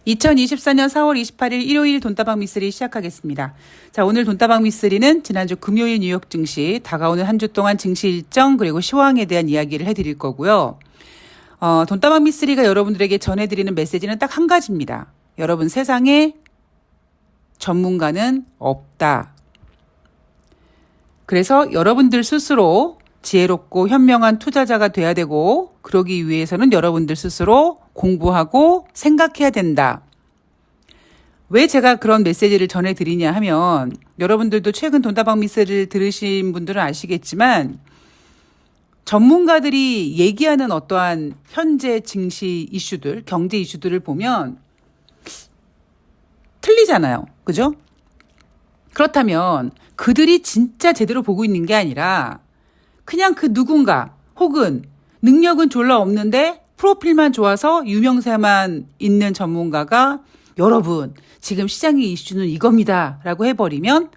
2024년 4월 28일 일요일 돈다방 미쓰리 시작하겠습니다. 자, 오늘 돈다방 미쓰리는 지난주 금요일 뉴욕 증시, 다가오는 한 주 동안 증시 일정, 그리고 시황에 대한 이야기를 해드릴 거고요. 돈다방 미쓰리가 여러분들에게 전해드리는 메시지는 딱 한 가지입니다. 여러분, 세상에 전문가는 없다. 그래서 여러분들 스스로 지혜롭고 현명한 투자자가 돼야 되고, 그러기 위해서는 여러분들 스스로 공부하고 생각해야 된다. 왜 제가 그런 메시지를 전해드리냐 하면, 여러분들도 최근 돈다방 미쓰리를 들으신 분들은 아시겠지만, 전문가들이 얘기하는 어떠한 현재 증시 이슈들, 경제 이슈들을 보면 틀리잖아요. 그죠? 그렇다면 그들이 진짜 제대로 보고 있는 게 아니라 그냥 그 누군가 혹은 능력은 졸라 없는데 프로필만 좋아서 유명세만 있는 전문가가 여러분 지금 시장의 이슈는 이겁니다 라고 해버리면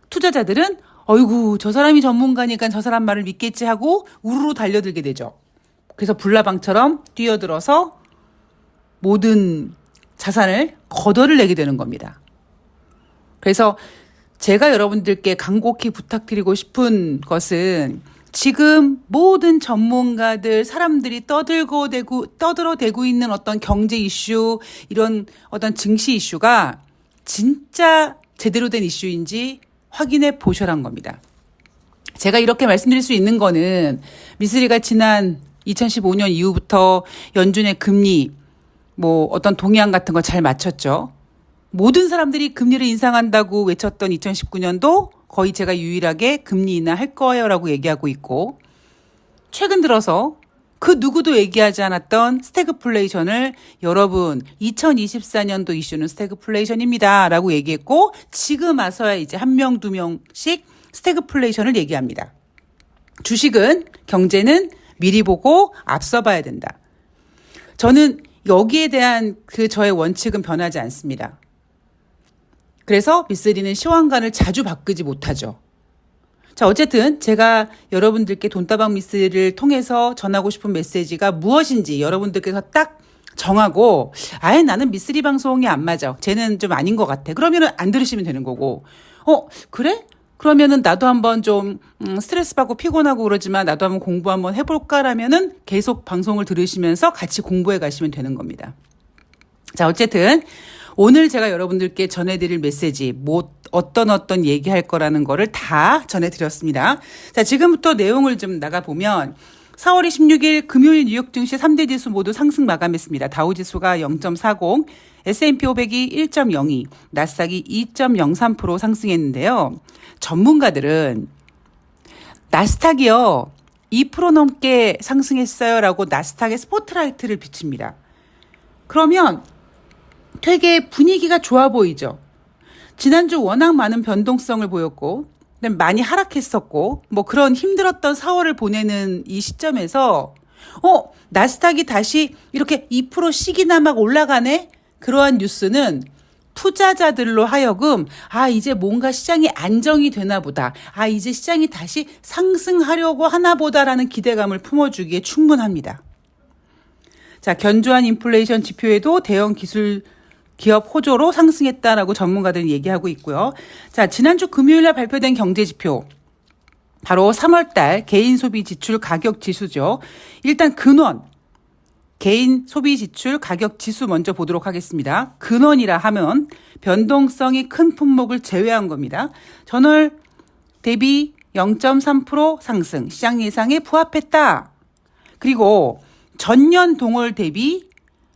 투자자들은 어이구 저 사람이 전문가니까 저 사람 말을 믿겠지 하고 우르르 달려들게 되죠. 그래서 불나방처럼 뛰어들어서 모든 자산을 거덜을 내게 되는 겁니다. 그래서 제가 여러분들께 간곡히 부탁드리고 싶은 것은 지금 모든 전문가들, 사람들이 떠들어대고 있는 어떤 경제 이슈, 이런 어떤 증시 이슈가 진짜 제대로 된 이슈인지 확인해 보셔란 겁니다. 제가 이렇게 말씀드릴 수 있는 거는 미쓰리가 지난 2015년 이후부터 연준의 금리, 어떤 동향 같은 거 잘 맞췄죠. 모든 사람들이 금리를 인상한다고 외쳤던 2019년도 거의 제가 유일하게 금리 인하할 거예요라고 얘기하고 있고, 최근 들어서 그 누구도 얘기하지 않았던 스태그플레이션을 여러분 2024년도 이슈는 스태그플레이션입니다 라고 얘기했고, 지금 와서야 이제 한 명, 두 명씩 스태그플레이션을 얘기합니다. 주식은, 경제는 미리 보고 앞서 봐야 된다. 저는 여기에 대한 저의 원칙은 변하지 않습니다. 그래서 미쓰리는 시황관을 자주 바꾸지 못하죠. 자, 어쨌든 제가 여러분들께 돈다방 미쓰리를 통해서 전하고 싶은 메시지가 무엇인지 여러분들께서 딱 정하고, 아예 나는 미쓰리 방송이 안 맞아, 쟤는 좀 아닌 것 같아, 그러면은 안 들으시면 되는 거고, 그래? 그러면은 나도 한번 좀 스트레스 받고 피곤하고 그러지만 나도 한번 공부 한번 해볼까라면은 계속 방송을 들으시면서 같이 공부해 가시면 되는 겁니다. 자, 어쨌든 오늘 제가 여러분들께 전해드릴 메시지, 어떤 얘기할 거라는 거를 다 전해드렸습니다. 자, 지금부터 내용을 좀 나가보면 4월 26일 금요일 뉴욕 증시 3대 지수 모두 상승 마감했습니다. 다우지수가 0.40, S&P 500이 1.02, 나스닥이 2.03% 상승했는데요. 전문가들은 나스닥이요 2% 넘게 상승했어요 라고 나스닥에 스포트라이트를 비칩니다. 그러면 되게 분위기가 좋아 보이죠. 지난주 워낙 많은 변동성을 보였고 많이 하락했었고 그런 힘들었던 4월을 보내는 이 시점에서 나스닥이 다시 이렇게 2%씩이나 막 올라가네? 그러한 뉴스는 투자자들로 하여금 이제 뭔가 시장이 안정이 되나 보다, 이제 시장이 다시 상승하려고 하나 보다라는 기대감을 품어주기에 충분합니다. 자, 견조한 인플레이션 지표에도 대형 기술 기업 호조로 상승했다라고 전문가들은 얘기하고 있고요. 자, 지난주 금요일날 발표된 경제지표, 바로 3월달 개인 소비 지출 가격 지수죠. 일단 근원, 개인 소비 지출 가격 지수 먼저 보도록 하겠습니다. 근원이라 하면 변동성이 큰 품목을 제외한 겁니다. 전월 대비 0.3% 상승, 시장 예상에 부합했다. 그리고 전년 동월 대비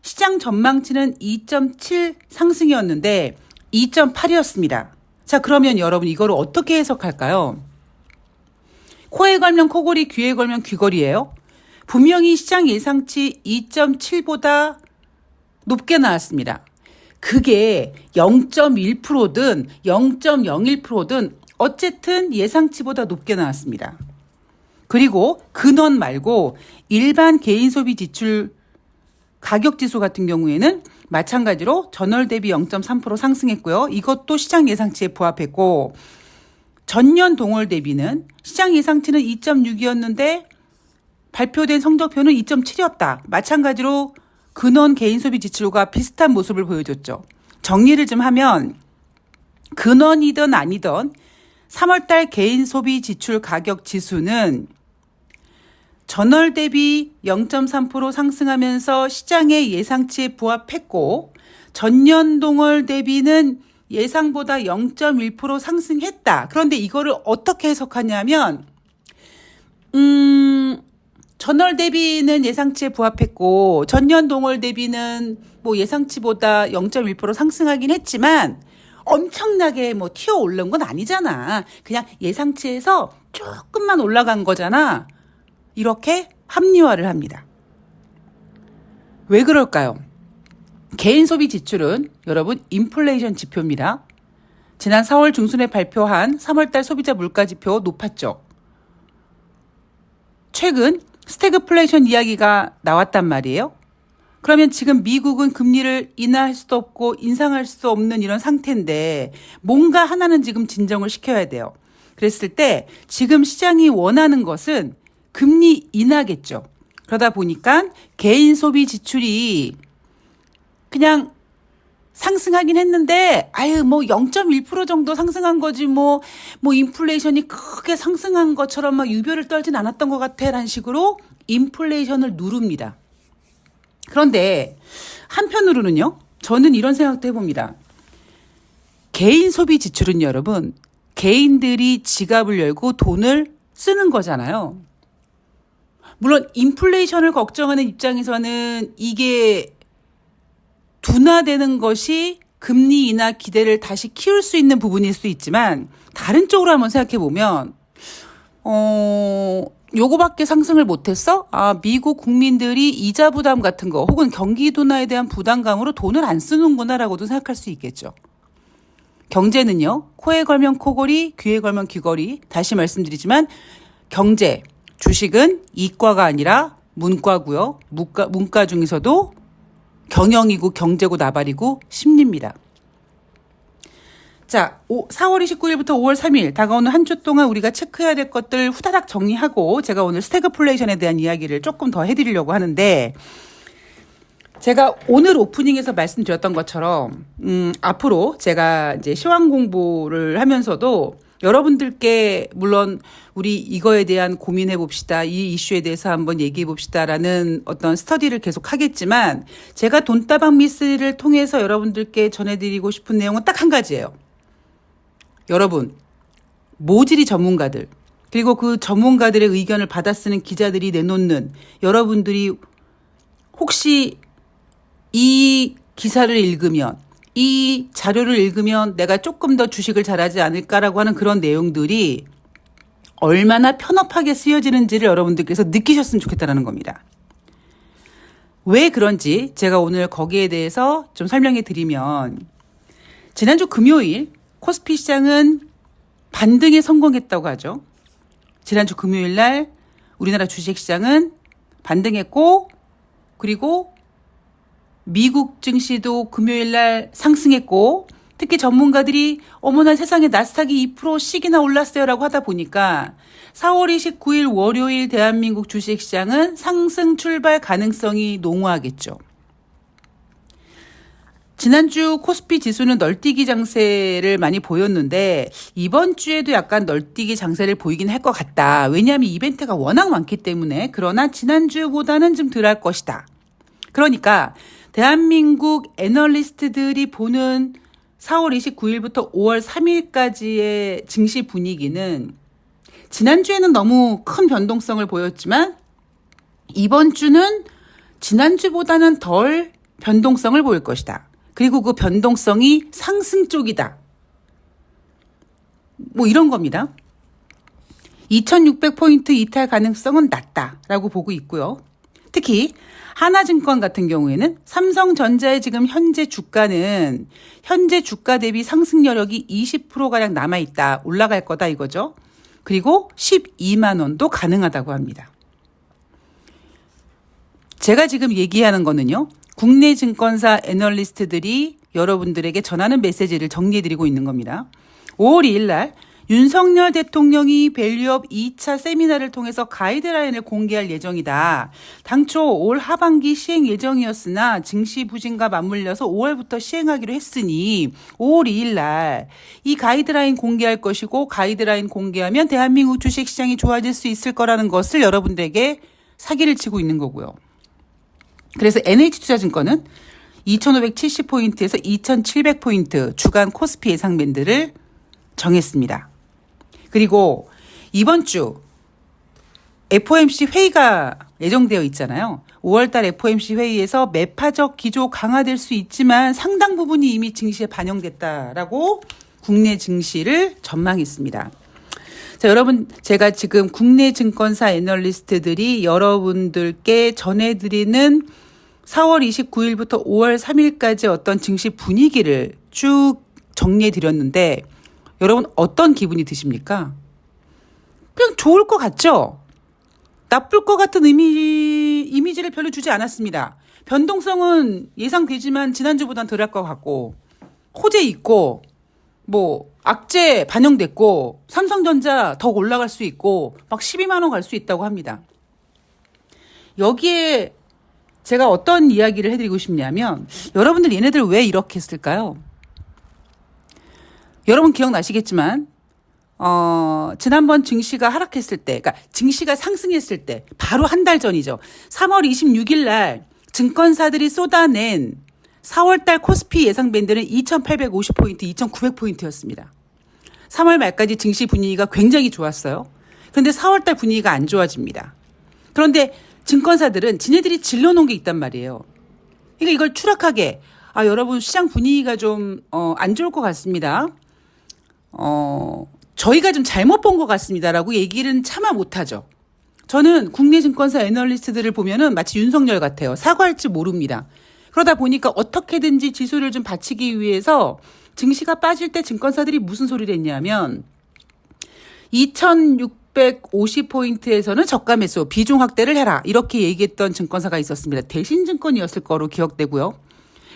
시장 전망치는 2.7 상승이었는데 2.8이었습니다. 자, 그러면 여러분 이거를 어떻게 해석할까요? 코에 걸면 코골이, 귀에 걸면 귀걸이에요. 분명히 시장 예상치 2.7보다 높게 나왔습니다. 그게 0.1%든 0.01%든 어쨌든 예상치보다 높게 나왔습니다. 그리고 근원 말고 일반 개인 소비 지출 가격 지수 같은 경우에는 마찬가지로 전월 대비 0.3% 상승했고요. 이것도 시장 예상치에 부합했고, 전년 동월 대비는 시장 예상치는 2.6이었는데 발표된 성적표는 2.7이었다. 마찬가지로 근원 개인 소비 지출과 비슷한 모습을 보여줬죠. 정리를 좀 하면 근원이든 아니든 3월달 개인 소비 지출 가격 지수는 전월 대비 0.3% 상승하면서 시장의 예상치에 부합했고 전년 동월 대비는 예상보다 0.1% 상승했다. 그런데 이거를 어떻게 해석하냐면 전월 대비는 예상치에 부합했고 전년 동월 대비는 뭐 예상치보다 0.1% 상승하긴 했지만 엄청나게 뭐 튀어 오른 건 아니잖아. 그냥 예상치에서 조금만 올라간 거잖아. 이렇게 합리화를 합니다. 왜 그럴까요? 개인 소비 지출은 여러분 인플레이션 지표입니다. 지난 4월 중순에 발표한 3월달 소비자 물가 지표 높았죠. 최근 스태그플레이션 이야기가 나왔단 말이에요. 그러면 지금 미국은 금리를 인하할 수도 없고 인상할 수 없는 이런 상태인데 뭔가 하나는 지금 진정을 시켜야 돼요. 그랬을 때 지금 시장이 원하는 것은 금리 인하겠죠. 그러다 보니까 개인 소비 지출이 그냥 상승하긴 했는데 뭐 0.1% 정도 상승한 거지 뭐 인플레이션이 크게 상승한 것처럼 막 유별을 떨진 않았던 것 같아 라는 식으로 인플레이션을 누릅니다. 그런데 한편으로는요. 저는 이런 생각도 해봅니다. 개인 소비 지출은 여러분 개인들이 지갑을 열고 돈을 쓰는 거잖아요. 물론 인플레이션을 걱정하는 입장에서는 이게 둔화되는 것이 금리 인하 기대를 다시 키울 수 있는 부분일 수 있지만 다른 쪽으로 한번 생각해 보면 요거밖에 상승을 못했어? 미국 국민들이 이자 부담 같은 거 혹은 경기 둔화에 대한 부담감으로 돈을 안 쓰는구나라고도 생각할 수 있겠죠. 경제는요. 코에 걸면 코걸이, 귀에 걸면 귀걸이. 다시 말씀드리지만 경제, 주식은 이과가 아니라 문과고요. 문과 중에서도 경영이고 경제고 나발이고 심리입니다. 자, 4월 29일부터 5월 3일 다가오는 한 주 동안 우리가 체크해야 될 것들 후다닥 정리하고 제가 오늘 스태그플레이션에 대한 이야기를 조금 더 해드리려고 하는데 제가 오늘 오프닝에서 말씀드렸던 것처럼 앞으로 제가 이제 시황 공부를 하면서도 여러분들께 물론 우리 이거에 대한 고민해 봅시다. 이 이슈에 대해서 한번 얘기해 봅시다라는 어떤 스터디를 계속 하겠지만 제가 돈다방 미스를 통해서 여러분들께 전해드리고 싶은 내용은 딱 한 가지예요. 여러분, 모질이 전문가들 그리고 그 전문가들의 의견을 받아 쓰는 기자들이 내놓는 여러분들이 혹시 이 기사를 읽으면 이 자료를 읽으면 내가 조금 더 주식을 잘하지 않을까라고 하는 그런 내용들이 얼마나 편협하게 쓰여지는지를 여러분들께서 느끼셨으면 좋겠다는 겁니다. 왜 그런지 제가 오늘 거기에 대해서 좀 설명해 드리면 지난주 금요일 코스피 시장은 반등에 성공했다고 하죠. 지난주 금요일 날 우리나라 주식시장은 반등했고 그리고 미국 증시도 금요일 날 상승했고 특히 전문가들이 어머나 세상에 나스닥이 2%씩이나 올랐어요라고 하다 보니까 4월 29일 월요일 대한민국 주식시장은 상승 출발 가능성이 농후하겠죠. 지난주 코스피 지수는 널뛰기 장세를 많이 보였는데 이번 주에도 약간 널뛰기 장세를 보이긴 할 것 같다. 왜냐하면 이벤트가 워낙 많기 때문에 그러나 지난주보다는 좀 덜 할 것이다. 그러니까 대한민국 애널리스트들이 보는 4월 29일부터 5월 3일까지의 증시 분위기는 지난주에는 너무 큰 변동성을 보였지만 이번 주는 지난주보다는 덜 변동성을 보일 것이다. 그리고 그 변동성이 상승 쪽이다. 뭐 이런 겁니다. 2600포인트 이탈 가능성은 낮다라고 보고 있고요. 특히 하나증권 같은 경우에는 삼성전자의 지금 현재 주가는 현재 주가 대비 상승 여력이 20%가량 남아있다. 올라갈 거다 이거죠. 그리고 12만 원도 가능하다고 합니다. 제가 지금 얘기하는 거는요. 국내 증권사 애널리스트들이 여러분들에게 전하는 메시지를 정리해드리고 있는 겁니다. 5월 2일 날 윤석열 대통령이 밸류업 2차 세미나를 통해서 가이드라인을 공개할 예정이다. 당초 올 하반기 시행 예정이었으나 증시 부진과 맞물려서 5월부터 시행하기로 했으니 5월 2일 날 이 가이드라인 공개할 것이고 가이드라인 공개하면 대한민국 주식시장이 좋아질 수 있을 거라는 것을 여러분들에게 사기를 치고 있는 거고요. 그래서 NH투자증권은 2,570포인트에서 2,700포인트 주간 코스피 예상 밴드를 정했습니다. 그리고 이번 주 FOMC 회의가 예정되어 있잖아요. 5월달 FOMC 회의에서 매파적 기조 강화될 수 있지만 상당 부분이 이미 증시에 반영됐다라고 국내 증시를 전망했습니다. 자, 여러분, 제가 지금 국내 증권사 애널리스트들이 여러분들께 전해드리는 4월 29일부터 5월 3일까지 어떤 증시 분위기를 쭉 정리해 드렸는데 여러분 어떤 기분이 드십니까? 그냥 좋을 것 같죠? 나쁠 것 같은 이미지를 별로 주지 않았습니다. 변동성은 예상되지만 지난주보단 덜할 것 같고 호재 있고 뭐 악재 반영됐고 삼성전자 더 올라갈 수 있고 막 12만 원 갈 수 있다고 합니다. 여기에 제가 어떤 이야기를 해드리고 싶냐면 여러분들 얘네들 왜 이렇게 했을까요? 여러분 기억나시겠지만 지난번 증시가 하락했을 때, 그러니까 증시가 상승했을 때 바로 한 달 전이죠. 3월 26일 날 증권사들이 쏟아낸 4월 달 코스피 예상 밴드는 2,850포인트, 2,900포인트였습니다. 3월 말까지 증시 분위기가 굉장히 좋았어요. 그런데 4월 달 분위기가 안 좋아집니다. 그런데 증권사들은 지네들이 질러놓은 게 있단 말이에요. 그러니까 이걸 추락하게, 여러분 시장 분위기가 좀 안 좋을 것 같습니다. 저희가 좀 잘못 본 것 같습니다라고 얘기는 차마 못하죠. 저는 국내 증권사 애널리스트들을 보면은 마치 윤석열 같아요. 사과할지 모릅니다. 그러다 보니까 어떻게든지 지수를 좀 받치기 위해서 증시가 빠질 때 증권사들이 무슨 소리를 했냐면 2,650포인트에서는 저가 매수 비중 확대를 해라 이렇게 얘기했던 증권사가 있었습니다. 대신증권이었을 거로 기억되고요.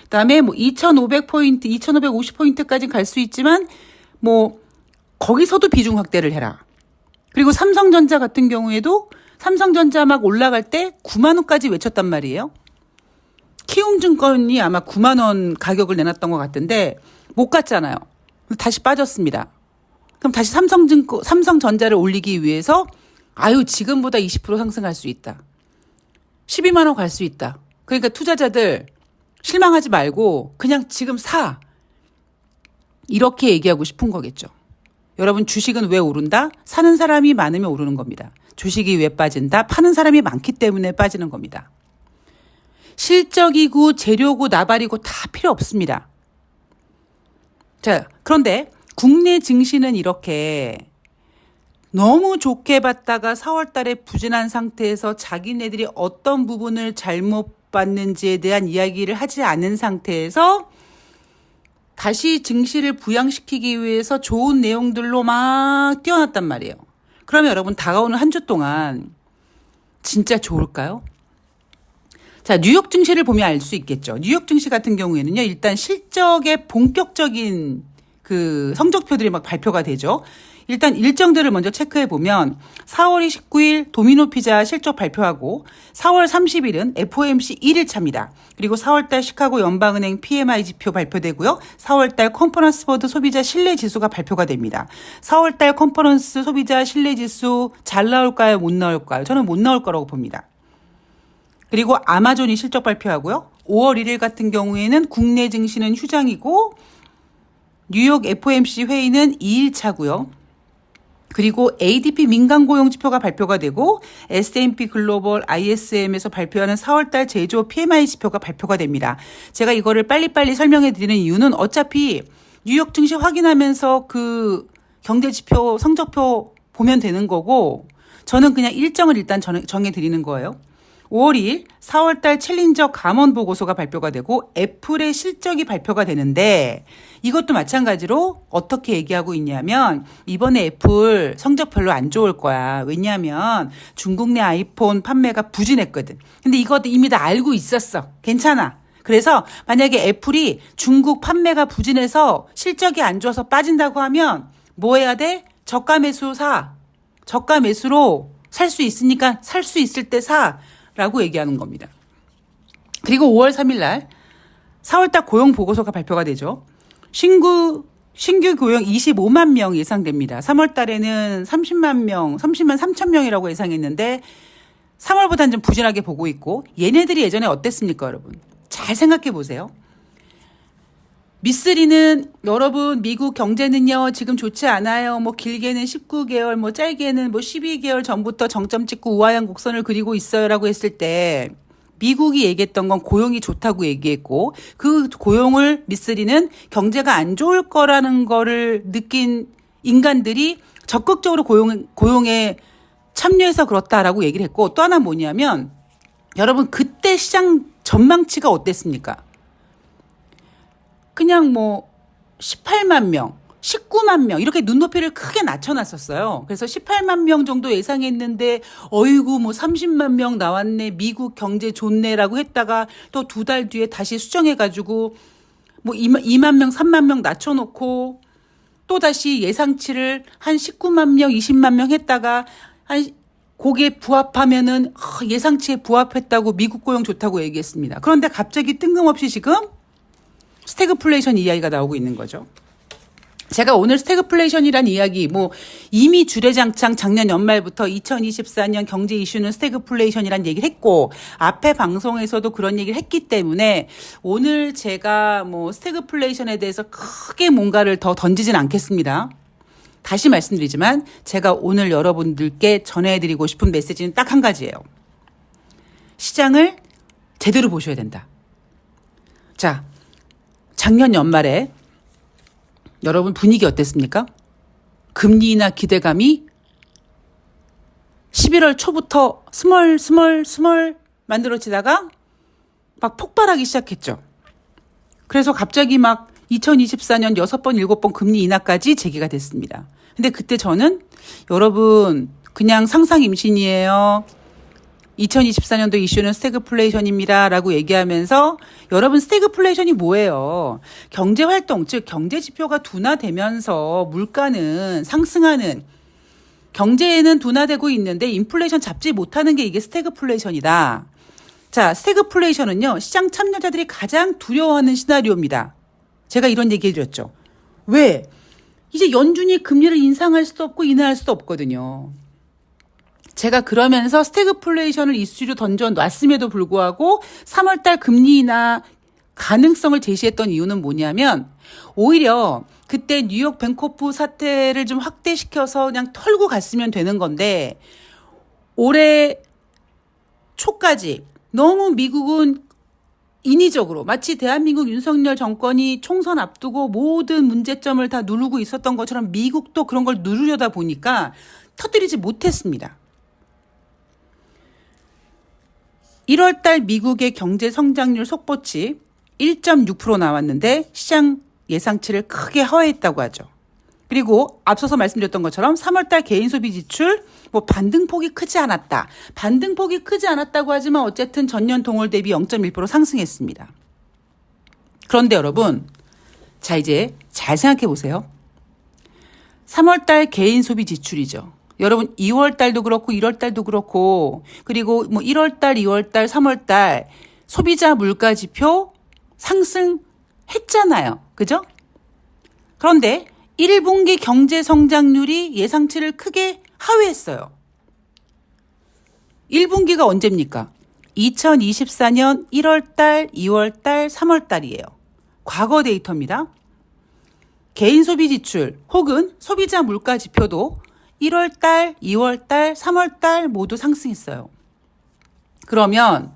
그다음에 뭐 2,500포인트, 2,550포인트까지 갈 수 있지만 뭐 거기서도 비중 확대를 해라. 그리고 삼성전자 같은 경우에도 삼성전자 막 올라갈 때 9만 원까지 외쳤단 말이에요. 키움증권이 아마 9만 원 가격을 내놨던 것 같은데 못 갔잖아요. 다시 빠졌습니다. 그럼 다시 삼성전자를 올리기 위해서 지금보다 20% 상승할 수 있다. 12만 원 갈 수 있다. 그러니까 투자자들 실망하지 말고 그냥 지금 사. 이렇게 얘기하고 싶은 거겠죠. 여러분 주식은 왜 오른다? 사는 사람이 많으면 오르는 겁니다. 주식이 왜 빠진다? 파는 사람이 많기 때문에 빠지는 겁니다. 실적이고 재료고 나발이고 다 필요 없습니다. 자, 그런데 국내 증시는 이렇게 너무 좋게 봤다가 4월 달에 부진한 상태에서 자기네들이 어떤 부분을 잘못 봤는지에 대한 이야기를 하지 않은 상태에서 다시 증시를 부양시키기 위해서 좋은 내용들로 막 뛰어났단 말이에요. 그러면 여러분 다가오는 한 주 동안 진짜 좋을까요? 자, 뉴욕 증시를 보면 알 수 있겠죠. 뉴욕 증시 같은 경우에는요, 일단 실적의 본격적인 그 성적표들이 막 발표가 되죠. 일단 일정들을 먼저 체크해 보면 4월 29일 도미노 피자 실적 발표하고 4월 30일은 FOMC 1일차입니다. 그리고 4월 달 시카고 연방은행 PMI 지표 발표되고요. 4월 달 컨퍼런스 보드 소비자 신뢰 지수가 발표가 됩니다. 4월 달 컨퍼런스 소비자 신뢰 지수 잘 나올까요? 못 나올까요? 저는 못 나올 거라고 봅니다. 그리고 아마존이 실적 발표하고요. 5월 1일 같은 경우에는 국내 증시는 휴장이고 뉴욕 FOMC 회의는 2일차고요. 그리고 ADP 민간 고용 지표가 발표가 되고 S&P 글로벌 ISM에서 발표하는 4월달 제조 PMI 지표가 발표가 됩니다. 제가 이거를 빨리빨리 설명해 드리는 이유는 어차피 뉴욕 증시 확인하면서 그 경제 지표 성적표 보면 되는 거고 저는 그냥 일정을 일단 정해 드리는 거예요. 5월 2일 4월달 챌린저 감원 보고서가 발표가 되고 애플의 실적이 발표가 되는데 이것도 마찬가지로 어떻게 얘기하고 있냐면 이번에 애플 성적 별로 안 좋을 거야. 왜냐하면 중국 내 아이폰 판매가 부진했거든. 근데 이것도 이미 다 알고 있었어. 괜찮아. 그래서 만약에 애플이 중국 판매가 부진해서 실적이 안 좋아서 빠진다고 하면 뭐 해야 돼? 저가 매수 사. 저가 매수로 살 수 있으니까 살 수 있을 때 사라고 얘기하는 겁니다. 그리고 5월 3일 날 4월달 고용 보고서가 발표가 되죠. 신규 고용 25만 명 예상됩니다. 3월 달에는 30만 3천 명이라고 예상했는데 3월보다는 좀 부진하게 보고 있고, 얘네들이 예전에 어땠습니까, 여러분? 잘 생각해 보세요. 미쓰리는 여러분 미국 경제는요 지금 좋지 않아요. 뭐 길게는 19개월, 뭐 짧게는 뭐 12개월 전부터 정점 찍고 우하향 곡선을 그리고 있어요라고 했을 때 미국이 얘기했던 건 고용이 좋다고 얘기했고, 그 고용을 미쓰리는 경제가 안 좋을 거라는 거를 느낀 인간들이 적극적으로 고용에 참여해서 그렇다라고 얘기를 했고, 또 하나 뭐냐면 여러분 그때 시장 전망치가 어땠습니까? 그냥 뭐 18만 명, 19만 명 이렇게 눈높이를 크게 낮춰놨었어요. 그래서 18만 명 정도 예상했는데 어이구 뭐 30만 명 나왔네, 미국 경제 좋네라고 했다가 또 2달 뒤에 다시 수정해가지고 뭐 2만 명, 3만 명 낮춰놓고 또 다시 예상치를 한 19만 명, 20만 명 했다가 한 거기에 부합하면은 예상치에 부합했다고 미국 고용 좋다고 얘기했습니다. 그런데 갑자기 뜬금없이 지금 스태그플레이션 이야기가 나오고 있는 거죠. 제가 오늘 스태그플레이션이란 이야기, 뭐 이미 주례장창 작년 연말부터 2024년 경제 이슈는 스태그플레이션이란 얘기를 했고, 앞에 방송에서도 그런 얘기를 했기 때문에 오늘 제가 뭐 스태그플레이션에 대해서 크게 뭔가를 더 던지진 않겠습니다. 다시 말씀드리지만 제가 오늘 여러분들께 전해드리고 싶은 메시지는 딱 한 가지예요. 시장을 제대로 보셔야 된다. 자, 작년 연말에 여러분 분위기 어땠습니까? 금리 인하 기대감이 11월 초부터 스멀 만들어지다가 막 폭발하기 시작했죠. 그래서 갑자기 막 2024년 6번, 7번 금리 인하까지 제기가 됐습니다. 근데 그때 저는 여러분 그냥 상상 임신이에요. 2024년도 이슈는 스태그플레이션입니다 라고 얘기하면서, 여러분 스태그플레이션이 뭐예요? 경제활동, 즉 경제지표가 둔화되면서 물가는 상승하는, 경제에는 둔화되고 있는데 인플레이션 잡지 못하는 게 이게 스태그플레이션이다. 자, 스태그플레이션은요 시장 참여자들이 가장 두려워하는 시나리오입니다. 제가 이런 얘기 해드렸죠. 왜? 이제 연준이 금리를 인상할 수도 없고 인하할 수도 없거든요. 제가 그러면서 스태그플레이션을 이슈로 던져놨음에도 불구하고 3월달 금리 인하 가능성을 제시했던 이유는 뭐냐면, 오히려 그때 뉴욕 뱅코프 사태를 좀 확대시켜서 그냥 털고 갔으면 되는 건데, 올해 초까지 너무 미국은 인위적으로 마치 대한민국 윤석열 정권이 총선 앞두고 모든 문제점을 다 누르고 있었던 것처럼 미국도 그런 걸 누르려다 보니까 터뜨리지 못했습니다. 1월달 미국의 경제 성장률 속보치 1.6% 나왔는데 시장 예상치를 크게 하회했다고 하죠. 그리고 앞서서 말씀드렸던 것처럼 3월달 개인 소비 지출 뭐 반등폭이 크지 않았다. 반등폭이 크지 않았다고 하지만 어쨌든 전년 동월 대비 0.1% 상승했습니다. 그런데 여러분, 자 이제 잘 생각해 보세요. 3월달 개인 소비 지출이죠. 여러분 2월달도 그렇고 1월달도 그렇고, 그리고 뭐 1월달, 2월달, 3월달 소비자 물가 지표 상승했잖아요. 그죠? 그런데 1분기 경제 성장률이 예상치를 크게 하회했어요. 1분기가 언제입니까? 2024년 1월달, 2월달, 3월달이에요. 과거 데이터입니다. 개인 소비 지출 혹은 소비자 물가 지표도 1월달, 2월달, 3월달 모두 상승했어요. 그러면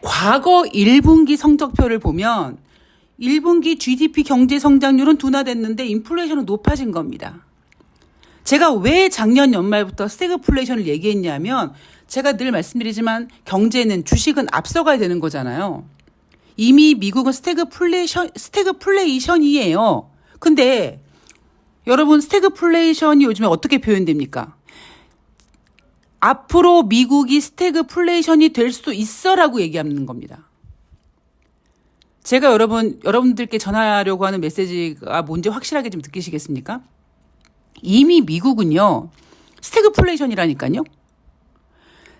과거 1분기 성적표를 보면 1분기 GDP 경제 성장률은 둔화됐는데 인플레이션은 높아진 겁니다. 제가 왜 작년 연말부터 스태그플레이션을 얘기했냐면, 제가 늘 말씀드리지만 경제는, 주식은 앞서가야 되는 거잖아요. 이미 미국은 스태그플레이션이에요. 근데 여러분 스태그플레이션이 요즘에 어떻게 표현됩니까? 앞으로 미국이 스태그플레이션이 될 수도 있어라고 얘기하는 겁니다. 제가 여러분들께 전하려고 하는 메시지가 뭔지 확실하게 좀 느끼시겠습니까? 이미 미국은요, 스태그플레이션이라니까요.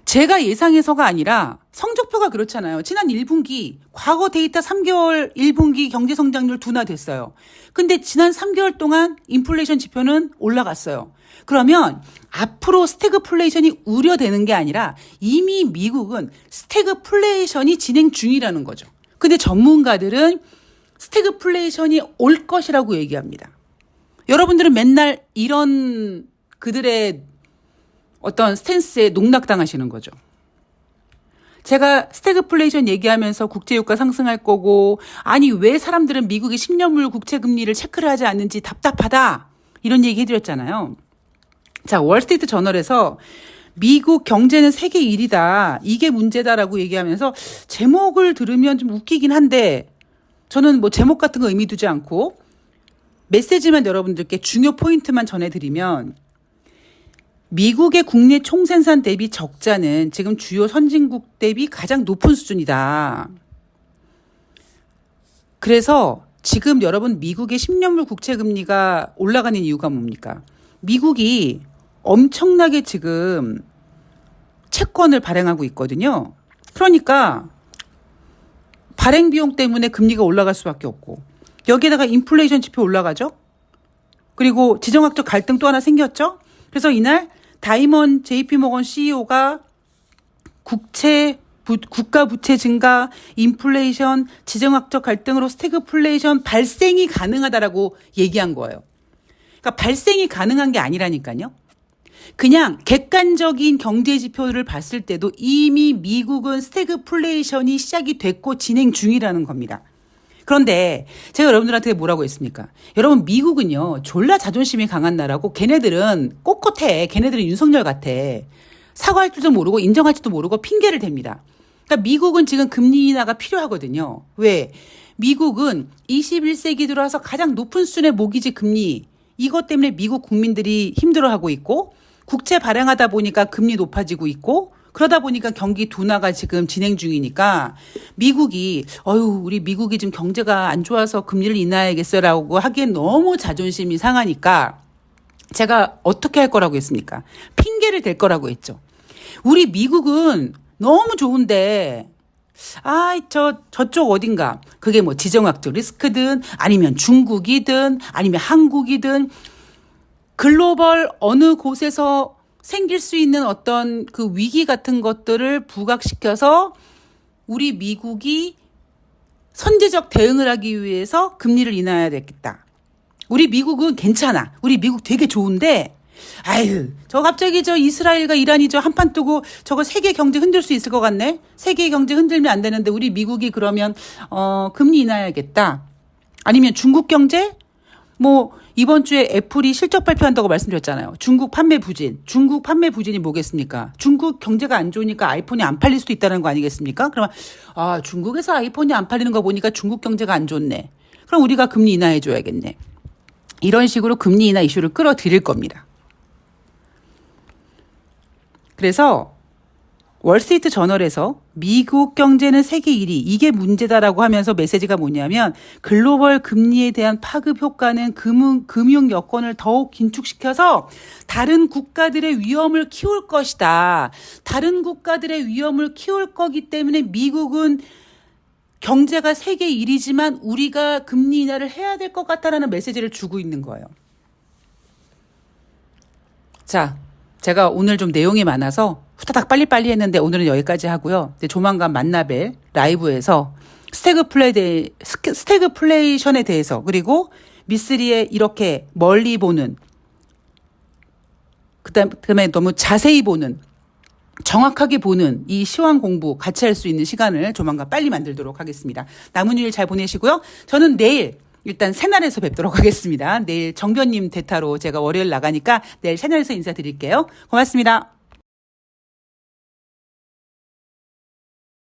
제가 예상해서가 아니라 성적표가 그렇잖아요. 지난 1분기, 과거 데이터 3개월 1분기 경제성장률 둔화됐어요. 근데 지난 3개월 동안 인플레이션 지표는 올라갔어요. 그러면 앞으로 스태그플레이션이 우려되는 게 아니라 이미 미국은 스태그플레이션이 진행 중이라는 거죠. 근데 전문가들은 스태그플레이션이 올 것이라고 얘기합니다. 여러분들은 맨날 이런 그들의 어떤 스탠스에 농락당하시는 거죠. 제가 스태그플레이션 얘기하면서 국제유가 상승할 거고, 아니 왜 사람들은 미국의 10년물 국채금리를 체크를 하지 않는지 답답하다, 이런 얘기 해드렸잖아요. 자, 월스트리트 저널에서 미국 경제는 세계 1위다, 이게 문제다라고 얘기하면서 제목을 들으면 좀 웃기긴 한데, 저는 뭐 제목 같은 거 의미 두지 않고 메시지만 여러분들께 중요 포인트만 전해드리면, 미국의 국내 총생산 대비 적자는 지금 주요 선진국 대비 가장 높은 수준이다. 그래서 지금 여러분 미국의 10년물 국채금리가 올라가는 이유가 뭡니까? 미국이 엄청나게 지금 채권을 발행하고 있거든요. 그러니까 발행 비용 때문에 금리가 올라갈 수밖에 없고, 여기에다가 인플레이션 지표 올라가죠. 그리고 지정학적 갈등 또 하나 생겼죠. 그래서 이날 다이먼 JP모건 CEO가 국가 부채 증가, 인플레이션, 지정학적 갈등으로 스태그플레이션 발생이 가능하다라고 얘기한 거예요. 그러니까 발생이 가능한 게 아니라니까요. 그냥 객관적인 경제 지표를 봤을 때도 이미 미국은 스태그플레이션이 시작이 됐고 진행 중이라는 겁니다. 그런데 제가 여러분들한테 뭐라고 했습니까? 여러분, 미국은요, 졸라 자존심이 강한 나라고, 걔네들은 꼿꼿해. 걔네들은 윤석열 같아. 사과할 줄도 모르고 인정할 줄도 모르고 핑계를 댑니다. 그러니까 미국은 지금 금리 인하가 필요하거든요. 왜? 미국은 21세기 들어와서 가장 높은 수준의 모기지 금리, 이것 때문에 미국 국민들이 힘들어하고 있고, 국채 발행하다 보니까 금리 높아지고 있고, 그러다 보니까 경기 둔화가 지금 진행 중이니까 미국이 우리 미국이 지금 경제가 안 좋아서 금리를 인하해야겠어라고 하기엔 너무 자존심이 상하니까 제가 어떻게 할 거라고 했습니까? 핑계를 댈 거라고 했죠. 우리 미국은 너무 좋은데 저쪽 어딘가, 그게 뭐 지정학적 리스크든 아니면 중국이든 아니면 한국이든 글로벌 어느 곳에서 생길 수 있는 어떤 그 위기 같은 것들을 부각시켜서 우리 미국이 선제적 대응을 하기 위해서 금리를 인하해야 되겠다. 우리 미국은 괜찮아. 우리 미국 되게 좋은데, 저 갑자기 이스라엘과 이란이 한판 뜨고 저거 세계 경제 흔들 수 있을 것 같네? 세계 경제 흔들면 안 되는데 우리 미국이 그러면, 금리 인하해야겠다. 아니면 중국 경제? 이번 주에 애플이 실적 발표한다고 말씀드렸잖아요. 중국 판매 부진이 뭐겠습니까? 중국 경제가 안 좋으니까 아이폰이 안 팔릴 수도 있다는 거 아니겠습니까? 그러면 중국에서 아이폰이 안 팔리는 거 보니까 중국 경제가 안 좋네. 그럼 우리가 금리 인하해 줘야겠네. 이런 식으로 금리 인하 이슈를 끌어들일 겁니다. 그래서 월스트리트 저널에서 미국 경제는 세계 1위, 이게 문제다라고 하면서 메시지가 뭐냐면, 글로벌 금리에 대한 파급 효과는 금융 여건을 더욱 긴축시켜서 다른 국가들의 위험을 키울 것이다. 다른 국가들의 위험을 키울 거기 때문에 미국은 경제가 세계 1위지만 우리가 금리 인하를 해야 될 것 같다라는 메시지를 주고 있는 거예요. 자, 제가 오늘 좀 내용이 많아서 후다닥 빨리빨리 했는데 오늘은 여기까지 하고요. 조만간 만나뵐 라이브에서 스태그플레이션에 대해서, 그리고 미쓰리의 이렇게 멀리 보는, 그다음에 너무 자세히 보는, 정확하게 보는 이 시황 공부 같이 할 수 있는 시간을 조만간 빨리 만들도록 하겠습니다. 남은 휴일 잘 보내시고요. 저는 내일 일단 새날에서 뵙도록 하겠습니다. 내일 정변님 대타로 제가 월요일 나가니까 내일 새날에서 인사드릴게요. 고맙습니다.